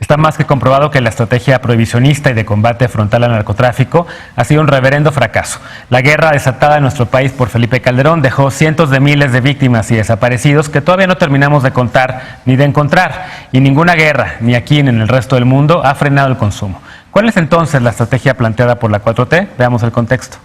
Está más que comprobado que la estrategia prohibicionista y de combate frontal al narcotráfico ha sido un reverendo fracaso. La guerra desatada en nuestro país por Felipe Calderón dejó cientos de miles de víctimas y desaparecidos que todavía no terminamos de contar ni de encontrar. Y ninguna guerra, ni aquí ni en el resto del mundo, ha frenado el consumo. ¿Cuál es entonces la estrategia planteada por la 4T? Veamos el contexto.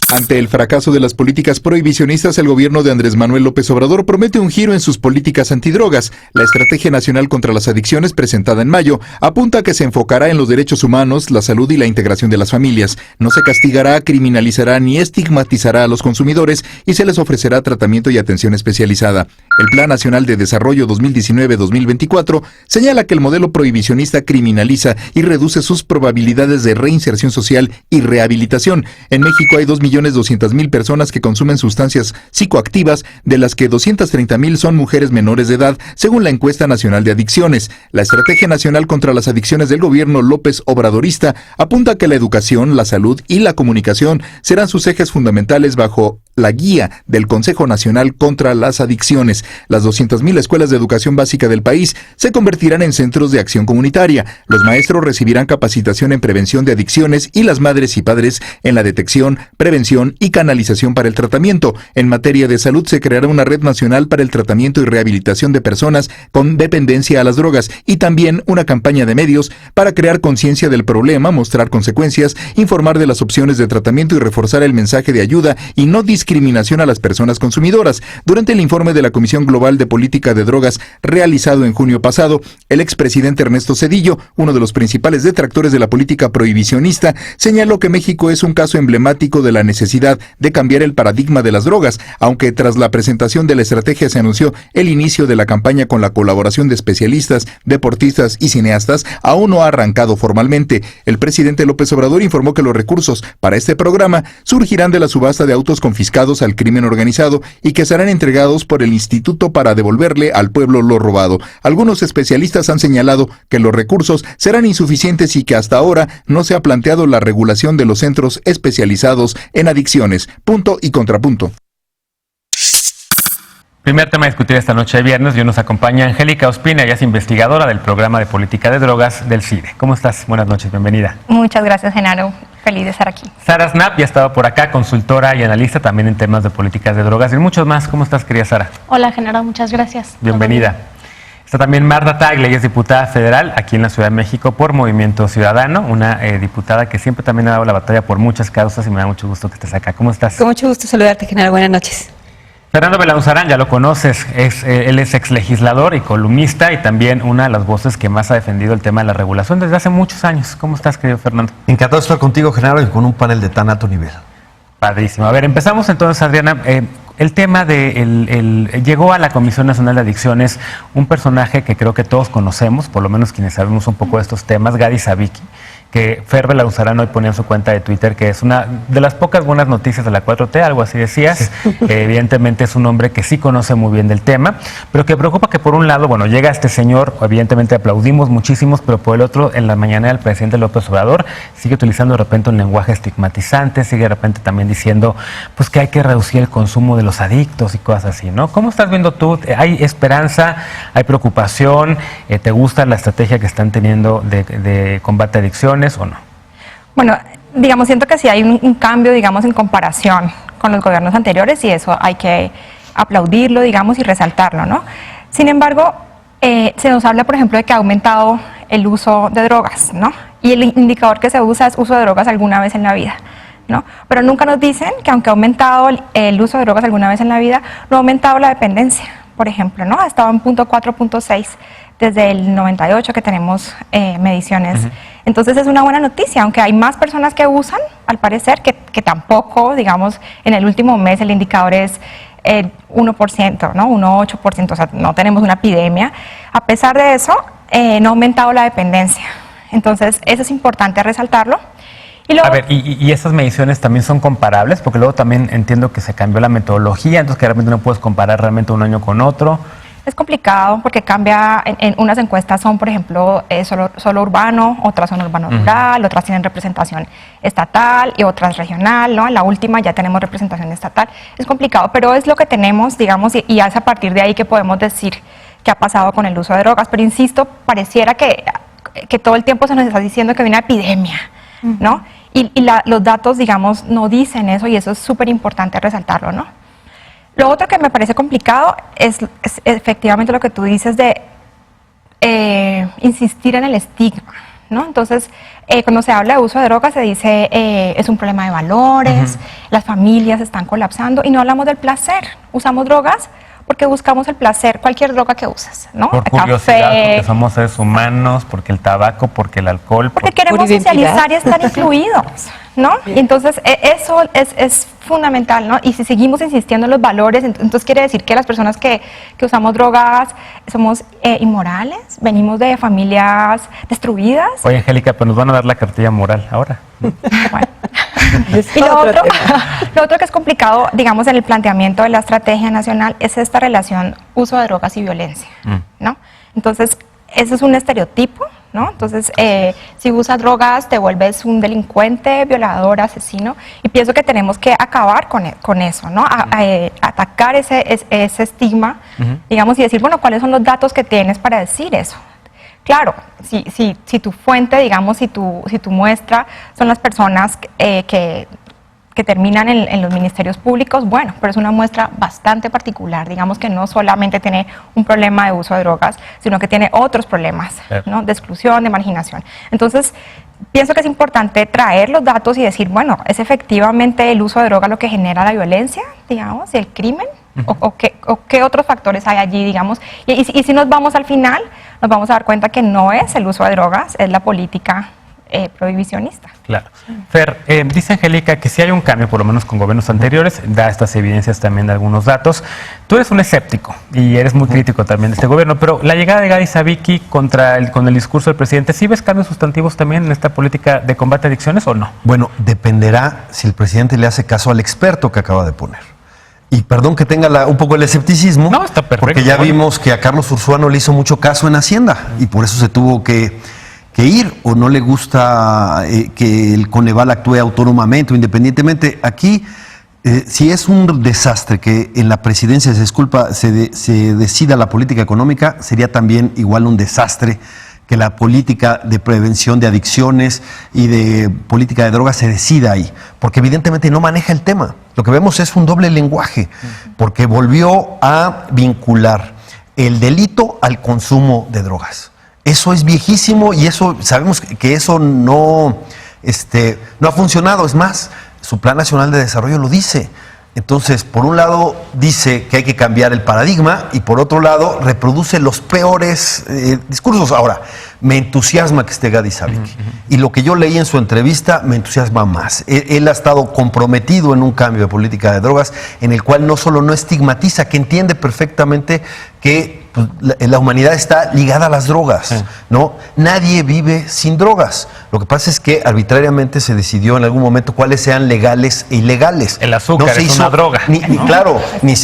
Ante el fracaso de las políticas prohibicionistas, el gobierno de Andrés Manuel López Obrador promete un giro en sus políticas antidrogas. La Estrategia Nacional contra las Adicciones, presentada en mayo, apunta a que se enfocará en los derechos humanos, la salud y la integración de las familias. No se castigará, criminalizará ni estigmatizará a los consumidores y se les ofrecerá tratamiento y atención especializada. El Plan Nacional de Desarrollo 2019-2024 señala que el modelo prohibicionista criminaliza y reduce sus probabilidades de reinserción social y rehabilitación. En México hay 2.200.000 personas que consumen sustancias psicoactivas, de las que 230.000 son mujeres menores de edad, según la Encuesta Nacional de Adicciones. La Estrategia Nacional contra las Adicciones del gobierno López Obradorista apunta a que la educación, la salud y la comunicación serán sus ejes fundamentales bajo la guía del Consejo Nacional contra las Adicciones. Las 200.000 escuelas de educación básica del país se convertirán en centros de acción comunitaria. Los maestros recibirán capacitación en prevención de adicciones y las madres y padres en la detección, prevención y canalización para el tratamiento. En materia de salud se creará una red nacional para el tratamiento y rehabilitación de personas con dependencia a las drogas y también una campaña de medios para crear conciencia del problema, mostrar consecuencias, informar de las opciones de tratamiento y reforzar el mensaje de ayuda y no discriminación a las personas consumidoras. Durante el informe de la Comisión Global de Política de Drogas realizado en junio pasado, el expresidente Ernesto Zedillo, uno de los principales detractores de la política prohibicionista, señaló que México es un caso emblemático de la necesidad de cambiar el paradigma de las drogas, aunque tras la presentación de la estrategia se anunció el inicio de la campaña con la colaboración de especialistas, deportistas y cineastas, aún no ha arrancado formalmente. El presidente López Obrador informó que los recursos para este programa surgirán de la subasta de autos confiscados al crimen organizado y que serán entregados por el instituto para devolverle al pueblo lo robado. Algunos especialistas han señalado que los recursos serán insuficientes y que hasta ahora no se ha planteado la regulación de los centros especializados en adicciones. Punto y contrapunto. Primer tema a discutir esta noche de viernes y hoy nos acompaña Angélica Ospina, ella es investigadora del programa de política de drogas del CIDE. ¿Cómo estás? Buenas noches, bienvenida. Muchas gracias, Genaro. Feliz de estar aquí. Sara Snap ya estaba por acá, consultora y analista también en temas de políticas de drogas y muchos más. ¿Cómo estás, querida Sara? Hola, Genaro, muchas gracias. Bienvenida. Está también Marta Tagle, ella es diputada federal aquí en la Ciudad de México por Movimiento Ciudadano, una diputada que siempre también ha dado la batalla por muchas causas y me da mucho gusto que estés acá. ¿Cómo estás? Con mucho gusto saludarte, Genaro. Buenas noches. Fernando Belauzarán, ya lo conoces, él es exlegislador y columnista y también una de las voces que más ha defendido el tema de la regulación desde hace muchos años. ¿Cómo estás, querido Fernando? Encantado de estar contigo, Genaro, y con un panel de tan alto nivel. Padrísimo. A ver, empezamos entonces, Adriana. El tema llegó a la Comisión Nacional de Adicciones un personaje que creo que todos conocemos, por lo menos quienes sabemos un poco de estos temas, Gadi Savicki, que Fer Belauzarán hoy ponía en su cuenta de Twitter que es una de las pocas buenas noticias de la 4T, algo así decías. Evidentemente es un hombre que sí conoce muy bien del tema, pero que preocupa que por un lado, bueno, llega este señor, evidentemente aplaudimos muchísimos, pero por el otro, en la mañana el presidente López Obrador sigue utilizando de repente un lenguaje estigmatizante, sigue de repente también diciendo pues que hay que reducir el consumo de los adictos y cosas así, ¿no? ¿Cómo estás viendo tú? ¿Hay esperanza? ¿Hay preocupación? ¿Te gusta la estrategia que están teniendo de combate a adicciones o no? Bueno, digamos, siento que sí hay un cambio, digamos, en comparación con los gobiernos anteriores y eso hay que aplaudirlo, digamos, y resaltarlo, ¿no? Sin embargo, se nos habla, por ejemplo, de que ha aumentado el uso de drogas, ¿no? Y el indicador que se usa es uso de drogas alguna vez en la vida, ¿no? Pero nunca nos dicen que aunque ha aumentado el uso de drogas alguna vez en la vida, no ha aumentado la dependencia, por ejemplo, ¿no? Ha estado en 4.6 desde el 98 que tenemos mediciones. Entonces es una buena noticia, aunque hay más personas que usan, al parecer, que tampoco, digamos, en el último mes el indicador es 1%, ¿no? 1,8%, o sea, no tenemos una epidemia. A pesar de eso, no ha aumentado la dependencia. Entonces, eso es importante resaltarlo. Y luego, a ver, ¿y esas mediciones también son comparables? Porque luego también entiendo que se cambió la metodología, entonces que realmente no puedes comparar realmente un año con otro. es complicado porque cambia, en unas encuestas son, por ejemplo, solo urbano, otras son urbano-rural, otras tienen representación estatal y otras regional, ¿no? En la última ya tenemos representación estatal. Es complicado, pero es lo que tenemos, digamos, y es a partir de ahí que podemos decir qué ha pasado con el uso de drogas, pero insisto, pareciera que todo el tiempo se nos está diciendo que hay una epidemia, ¿no? Los datos, digamos, no dicen eso y eso es súper importante resaltarlo, ¿no? Lo otro que me parece complicado es efectivamente lo que tú dices de insistir en el estigma, ¿no? Entonces, cuando se habla de uso de drogas se dice es un problema de valores, las familias están colapsando y no hablamos del placer. Usamos drogas porque buscamos el placer, cualquier droga que uses, ¿no? Por curiosidad, porque somos seres humanos, porque el tabaco, porque el alcohol. Porque queremos socializar y estar incluidos, ¿no? Y entonces eso es fundamental, ¿no? Y si seguimos insistiendo en los valores, entonces quiere decir que las personas que usamos drogas somos inmorales, venimos de familias destruidas. Oye, Angélica, pues nos van a dar la cartilla moral ahora. Bueno. Y lo otro que es complicado, digamos, en el planteamiento de la estrategia nacional es esta relación uso de drogas y violencia, ¿no? Entonces, ese es un estereotipo, ¿no? Entonces, si usas drogas te vuelves un delincuente, violador, asesino, y pienso que tenemos que acabar con eso, ¿no? Atacar ese estigma, digamos, y decir, bueno, ¿cuáles son los datos que tienes para decir eso? Claro, si tu fuente, digamos, si tu muestra son las personas que terminan en los ministerios públicos, bueno, pero es una muestra bastante particular, digamos que no solamente tiene un problema de uso de drogas, sino que tiene otros problemas, ¿no? De exclusión, de marginación. Entonces, pienso que es importante traer los datos y decir, bueno, ¿es efectivamente el uso de drogas lo que genera la violencia, digamos, y el crimen? ¿O qué otros factores hay allí, digamos? Y si nos vamos al final, nos vamos a dar cuenta que no es el uso de drogas, es la política prohibicionista. Claro. Fer, dice Angélica que si hay un cambio, por lo menos con gobiernos anteriores, da estas evidencias también de algunos datos. Tú eres un escéptico y eres muy crítico también de este gobierno, pero la llegada de Gady Savicky con el discurso del presidente, ¿sí ves cambios sustantivos también en esta política de combate a adicciones o no? Bueno, dependerá si el presidente le hace caso al experto que acaba de poner. Y perdón que tenga un poco el escepticismo, no, está perfecto, porque ya vimos que a Carlos Ursuano le hizo mucho caso en Hacienda y por eso se tuvo que ir, o no le gusta que el Coneval actúe autónomamente o independientemente. Aquí, si es un desastre que en la presidencia se decida la política económica, sería también igual un desastre que la política de prevención de adicciones y de política de drogas se decida ahí, porque evidentemente no maneja el tema. Lo que vemos es un doble lenguaje, porque volvió a vincular el delito al consumo de drogas. Eso es viejísimo y eso sabemos que eso no ha funcionado. Es más, su Plan Nacional de Desarrollo lo dice. Entonces, por un lado dice que hay que cambiar el paradigma y por otro lado reproduce los peores discursos. Ahora, me entusiasma que esté Gady Savicky. Y lo que yo leí en su entrevista me entusiasma más. Él ha estado comprometido en un cambio de política de drogas en el cual no solo no estigmatiza, que entiende perfectamente que la humanidad está ligada a las drogas, ¿no? Nadie vive sin drogas. Lo que pasa es que arbitrariamente se decidió en algún momento cuáles sean legales e ilegales. El azúcar es una droga. Claro,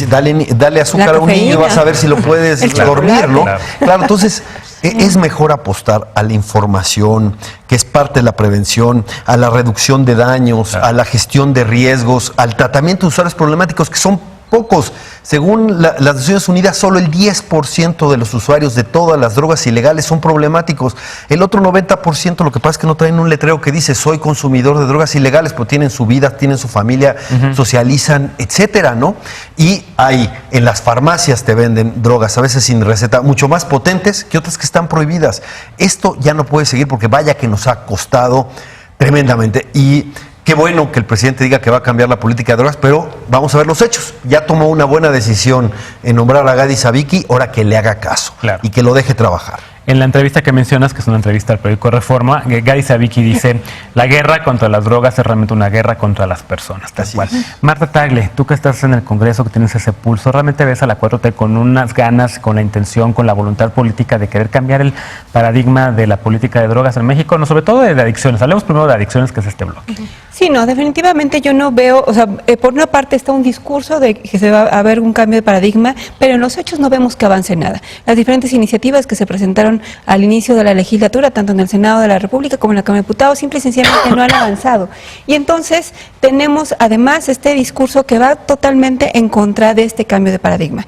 dale azúcar a un niño, vas a ver si lo puedes dormir, ¿no? Claro, entonces es mejor apostar a la información, que es parte de la prevención, a la reducción de daños, a la gestión de riesgos, al tratamiento de usuarios problemáticos, que son pocos. Según las Naciones Unidas, solo el 10% de los usuarios de todas las drogas ilegales son problemáticos. El otro 90%, lo que pasa es que no traen un letrero que dice soy consumidor de drogas ilegales, pero tienen su vida, tienen su familia, socializan, etcétera, ¿no? Y ahí, en las farmacias te venden drogas, a veces sin receta, mucho más potentes que otras que están prohibidas. Esto ya no puede seguir porque vaya que nos ha costado tremendamente. Y qué bueno que el presidente diga que va a cambiar la política de drogas, pero vamos a ver los hechos. Ya tomó una buena decisión en nombrar a Gady Savicky, ahora que le haga caso y que lo deje trabajar. En la entrevista que mencionas, que es una entrevista al periódico Reforma, Gady Savicky dice, la guerra contra las drogas es realmente una guerra contra las personas, tal cual. Marta Tagle, tú que estás en el Congreso, que tienes ese pulso, ¿realmente ves a la 4T con unas ganas, con la intención, con la voluntad política de querer cambiar el paradigma de la política de drogas en México, no, sobre todo de adicciones? Hablemos primero de adicciones, que es este bloque. Sí, no, definitivamente yo no veo, o sea, por una parte está un discurso de que se va a haber un cambio de paradigma, pero en los hechos no vemos que avance nada. Las diferentes iniciativas que se presentaron al inicio de la legislatura, tanto en el Senado de la República como en la Cámara de Diputados, simple y sencillamente no han avanzado. Y entonces tenemos además este discurso que va totalmente en contra de este cambio de paradigma.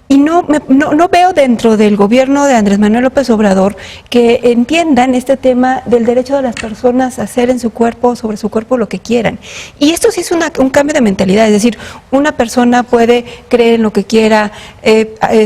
Y no veo dentro del gobierno de Andrés Manuel López Obrador que entiendan este tema del derecho de las personas a hacer en su cuerpo, sobre su cuerpo, lo que quieran. Y esto sí es un cambio de mentalidad, es decir, una persona puede creer en lo que quiera,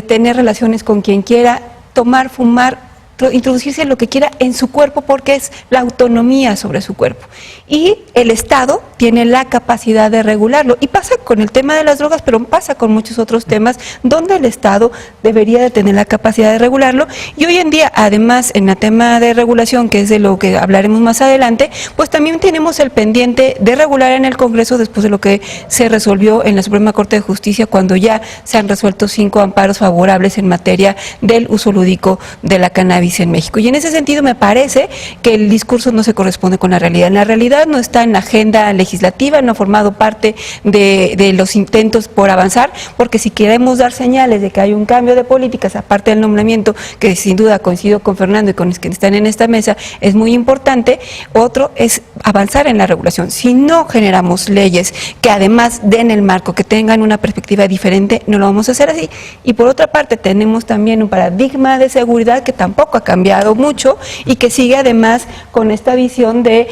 tener relaciones con quien quiera, tomar, fumar, introducirse lo que quiera en su cuerpo, porque es la autonomía sobre su cuerpo. Y el Estado tiene la capacidad de regularlo. Y pasa con el tema de las drogas, pero pasa con muchos otros temas donde el Estado debería de tener la capacidad de regularlo. Y hoy en día, además, en el tema de regulación, que es de lo que hablaremos más adelante, pues también tenemos el pendiente de regular en el Congreso después de lo que se resolvió en la Suprema Corte de Justicia, cuando ya se han resuelto 5 amparos favorables en materia del uso lúdico de la cannabis en México. Y en ese sentido me parece que el discurso no se corresponde con la realidad. La realidad no está en la agenda legislativa, no ha formado parte de los intentos por avanzar, porque si queremos dar señales de que hay un cambio de políticas, aparte del nombramiento, que sin duda coincido con Fernando y con los que están en esta mesa, es muy importante, otro es avanzar en la regulación. Si no generamos leyes que además den el marco, que tengan una perspectiva diferente, no lo vamos a hacer así. Y por otra parte tenemos también un paradigma de seguridad que tampoco ha cambiado mucho y que sigue además con esta visión de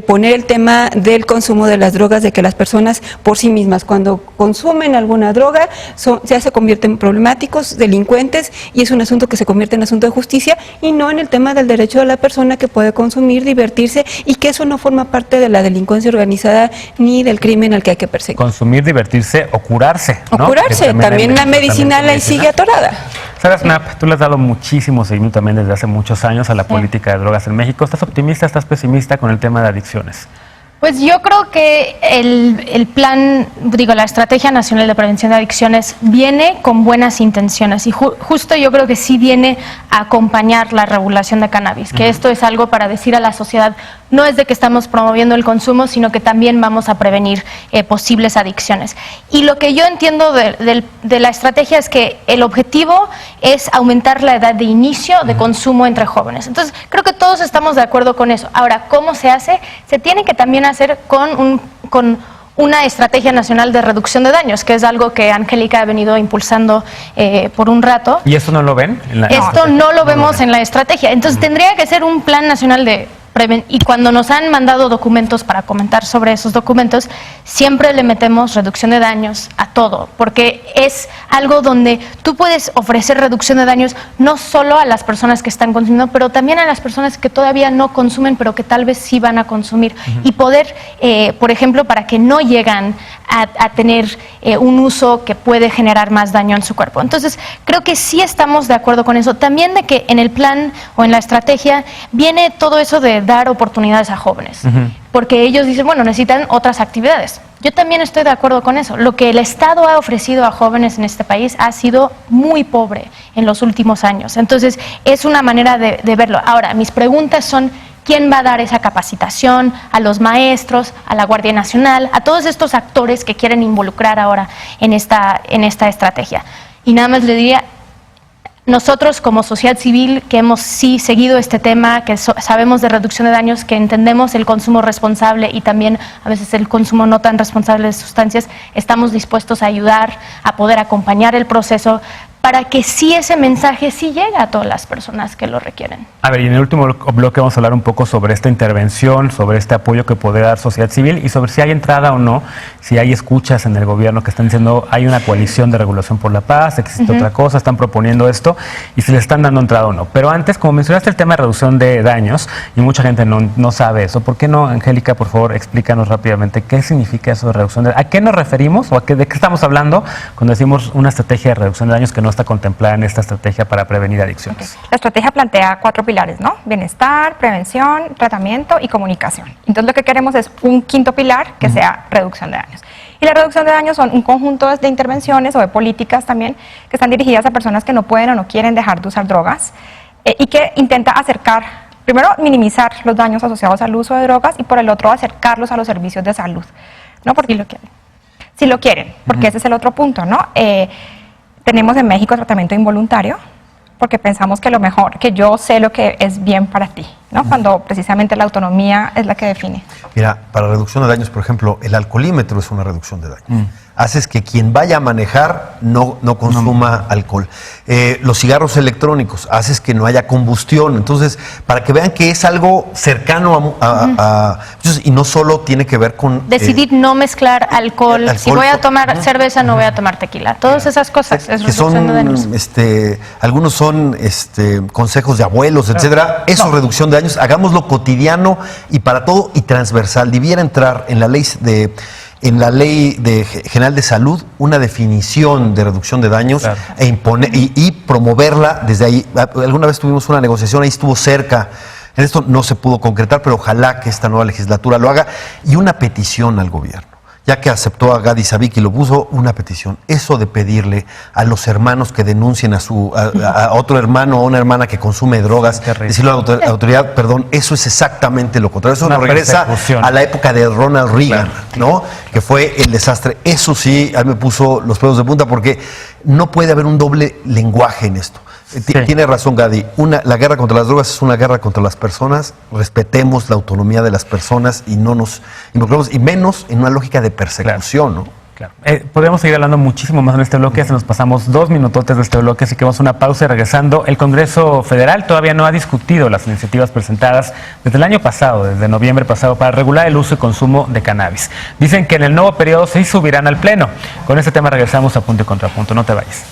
poner el tema del consumo de las drogas, de que las personas por sí mismas cuando consumen alguna droga ya se convierten problemáticos, delincuentes, y es un asunto que se convierte en asunto de justicia y no en el tema del derecho de la persona que puede consumir, divertirse, y que eso no forma parte de la delincuencia organizada ni del crimen al que hay que perseguir. Consumir, divertirse o curarse, ¿no? O curarse, también la medicinal ahí sigue atorada. Sara Snap, tú le has dado muchísimo seguimiento también desde hace muchos años a la política de drogas en México. ¿Estás optimista, estás pesimista con el tema de adicciones? Pues yo creo que el plan, la Estrategia Nacional de Prevención de Adicciones viene con buenas intenciones y justo yo creo que sí viene a acompañar la regulación de cannabis, que esto es algo para decir a la sociedad, no es de que estamos promoviendo el consumo, sino que también vamos a prevenir posibles adicciones. Y lo que yo entiendo de la estrategia es que el objetivo es aumentar la edad de inicio de consumo entre jóvenes. Entonces, creo que todos estamos de acuerdo con eso. Ahora, ¿cómo se hace? Se tiene que también hacer con una estrategia nacional de reducción de daños, que es algo que Angélica ha venido impulsando por un rato. ¿Y eso no lo ven? Esto no lo vemos en la estrategia. Entonces, tendría que ser un plan nacional de y cuando nos han mandado documentos para comentar sobre esos documentos, siempre le metemos reducción de daños a todo, porque es algo donde tú puedes ofrecer reducción de daños no solo a las personas que están consumiendo, pero también a las personas que todavía no consumen, pero que tal vez sí van a consumir. Y poder, por ejemplo, para que no llegan a tener un uso que puede generar más daño en su cuerpo. Entonces, creo que sí estamos de acuerdo con eso. También de que en el plan o en la estrategia viene todo eso de dar oportunidades a jóvenes, porque ellos dicen, bueno, necesitan otras actividades. Yo también estoy de acuerdo con eso. Lo que el Estado ha ofrecido a jóvenes en este país ha sido muy pobre en los últimos años. Entonces, es una manera de verlo. Ahora, mis preguntas son, ¿quién va a dar esa capacitación? A los maestros, a la Guardia Nacional, a todos estos actores que quieren involucrar ahora en esta estrategia. Y nada más le diría, nosotros como sociedad civil que hemos sí seguido este tema, que sabemos de reducción de daños, que entendemos el consumo responsable y también a veces el consumo no tan responsable de sustancias, estamos dispuestos a ayudar, a poder acompañar el proceso para que sí ese mensaje sí llegue a todas las personas que lo requieren. A ver, y en el último bloque vamos a hablar un poco sobre esta intervención, sobre este apoyo que podría dar sociedad civil y sobre si hay entrada o no, si hay escuchas en el gobierno que están diciendo hay una coalición de regulación por la paz, existe otra cosa, están proponiendo esto y si le están dando entrada o no. Pero antes, como mencionaste el tema de reducción de daños y mucha gente no sabe eso, ¿por qué no, Angélica, por favor, explícanos rápidamente qué significa eso de reducción de daños? ¿A qué nos referimos o de qué estamos hablando cuando decimos una estrategia de reducción de daños que no está contemplada en esta estrategia para prevenir adicciones? Okay. La estrategia plantea 4 pilares, ¿no? Bienestar, prevención, tratamiento y comunicación. Entonces lo que queremos es un quinto pilar que sea reducción de daños. Y la reducción de daños son un conjunto de intervenciones o de políticas también que están dirigidas a personas que no pueden o no quieren dejar de usar drogas y que intenta acercar, primero minimizar los daños asociados al uso de drogas y por el otro acercarlos a los servicios de salud, ¿no? Porque si lo quieren. Si lo quieren, porque ese es el otro punto, ¿no? Tenemos en México tratamiento involuntario porque pensamos que lo mejor, que yo sé lo que es bien para ti, ¿no? Cuando precisamente la autonomía es la que define. Mira, para reducción de daños, por ejemplo, el alcoholímetro es una reducción de daños. haces que quien vaya a manejar no consuma alcohol. Los cigarros electrónicos, haces que no haya combustión. Entonces, para que vean que es algo cercano y no solo tiene que ver con... Decidir no mezclar alcohol. Si voy a tomar cerveza, no voy a tomar tequila. Todas esas cosas. Es que reducción de daños. Algunos son consejos de abuelos, etcétera. Eso es reducción de daños. Hagámoslo cotidiano y para todo y transversal. Debiera entrar en la ley general de salud una definición de reducción de daños, claro, e imponer y promoverla desde ahí. Alguna vez tuvimos una negociación, ahí estuvo cerca. En esto no se pudo concretar, pero ojalá que esta nueva legislatura lo haga. Y una petición al gobierno, ya que aceptó a Gadi Savic y lo puso, una petición. Eso de pedirle a los hermanos que denuncien a otro hermano o una hermana que consume drogas, decirle a la autoridad, perdón, eso es exactamente lo contrario. Eso nos regresa a la época de Ronald Reagan, claro, ¿no? Que fue el desastre. Eso sí, a mí me puso los pelos de punta porque no puede haber un doble lenguaje en esto. Sí. Tiene razón Gadi, la guerra contra las drogas es una guerra contra las personas, respetemos la autonomía de las personas y no nos involucremos, y menos en una lógica de persecución, claro, ¿no? Claro. Podríamos seguir hablando muchísimo más en este bloque, se nos pasamos 2 minutotes de este bloque, así que vamos a una pausa y regresando. El Congreso Federal todavía no ha discutido las iniciativas presentadas desde el año pasado, desde noviembre pasado, para regular el uso y consumo de cannabis. Dicen que en el nuevo periodo se subirán al Pleno. Con este tema regresamos a Punto y Contrapunto, no te vayas.